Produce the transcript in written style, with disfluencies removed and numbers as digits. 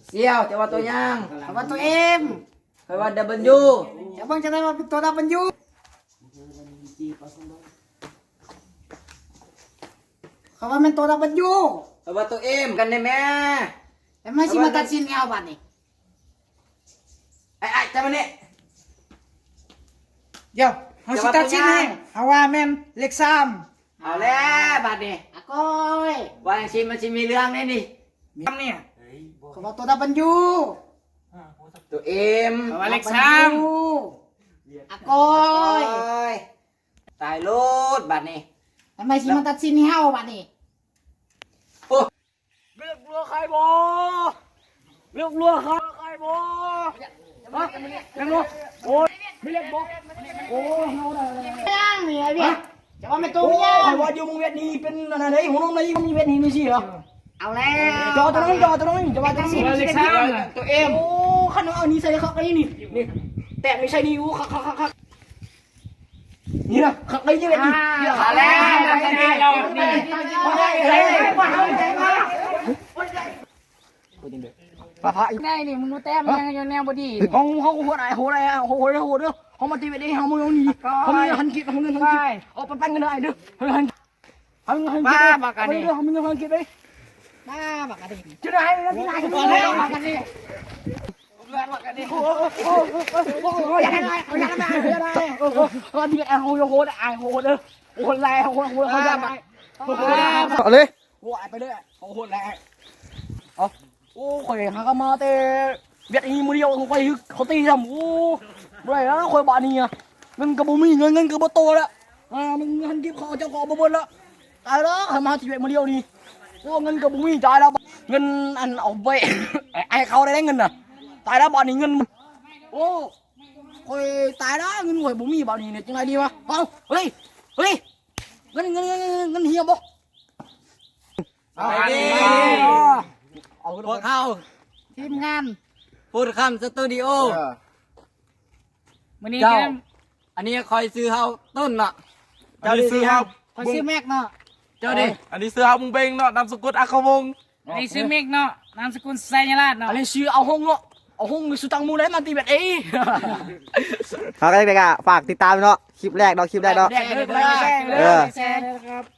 เสี่ยวจะว่าตัวยัง แต่ว่าตัวเอ็ม คอยว่าดับเบิลยู จะเบิ่งจะได้ว่าเป็นตัวดับเบิลยูเขาว่าเป็นตัวดับเบิลยู คอยว่าตัวเอ็มกันได้ไหม แต่ไม่ใช่มาตัดสินเอาบัดนี้ ไอ้จำมันนี่ เดี๋ยวเขาสิตัดสินให้เขาว่าแม่นเลข3 เอาแล้วบัดนี้ อะก้อย ว่าอย่างชิมันชิมีเรื่องนี่นี่ ทำเนี่ยเขาว่าตัวดับเบิลยู ตัวเอ็ม เขาว่าเลข3อะก้อย ยตายโลดบัดนี้ ทำไมสิมาตัดสินให้เฮาบัดนี้ เลือกลัวใครบ่เลือกลัวใครบ่เลือกลัวโอ้ยไม่เลือกบ่โอ้ยเฮาได้ ย่างนี่ไอ้เบี้ยจะว่าเป็นตัวย่าง ว่าอยู่มึงเวียดนี่เป็นอะไรหัวน้องนี่มึงเวียดนี่ไม่ใช่เหรอ เอาแล้ว จอตัวนั้นจะว่าจะสิตัวเอ็มโอ้ขนาดนี้ใส่ขักนี่นี่แต่ไม่ใช่นี่อู้ขักนี่นะขักเลยยังไงนี่ขาแล้วป้าพระ ไงนี่มึงรู้แต้มยังแนวบดี ห้องหัวไหนหัวอะไรหัวอะไรหัวเด้อห้องมาตีไปได้ห้องมึงเอานี่ห้องมึงหันกิบห้องมึงหันกิบเอาไปปั้นกันได้เด้อหันบ้าบักกันนี่ ห้องมึงหันกิบไป บ้าบักกันนี่ จะได้แล้วที่ไหนกันแล้วบักกันนี่อย่าได้อย่าได้อย่าได้ที่ไอ้หัวหัวไอ้หัวเด้อหัวแรงหัวเขาจะไปเอาเลยหัวไปเลยหัวแรงเอาโอ้ข่อยหาก็มาแต่เวียดอีมือเดียวข่อยเขาตีทำโอ้ไรแล้วข่อยบ้านนี่อ่ะเงินกระบุมีเงินกระบุโตแล้วมึงหันกิบคอเจ้าคอบนแล้วตายแล้วข่อยมาจีเวียดมือเดียวนี่โอ้เงินกระบุมีจ่ายแล้วเงินอันเอาไปไอ้เขาได้เงินน่ะตายแล้วบ้านนี้เงินโอ้ข่อยตายแล้วเงินข่อยบุมีบ้านนี้เนี่ยยังไงดีวะเอาเฮ้ยเงินเฮียบ่เอาพวกเขา ทีมงาน พูดคำสตูดิโอ วันนี้ เจ้าอันนี้คอยซื้อเฮาต้นน่ะเจ้าซื้อเฮา คอยซื้อแม็กเนาะ เจ้าดิ อันนี้เสื้อมึงเบงเนาะนามสกุลอัครวงศ์ อันนี้ซื้อแม็กเนาะนามสกุลไซยราชเนาะ อันนี้ซื้อเอาห้องเนาะเอาห้องมีสุตังมูได้มาตีแบบเอ้ ครับก็ได้ฝากติดตามเนาะคลิปแรกเนาะ แดกเลย แชร์เลยครับ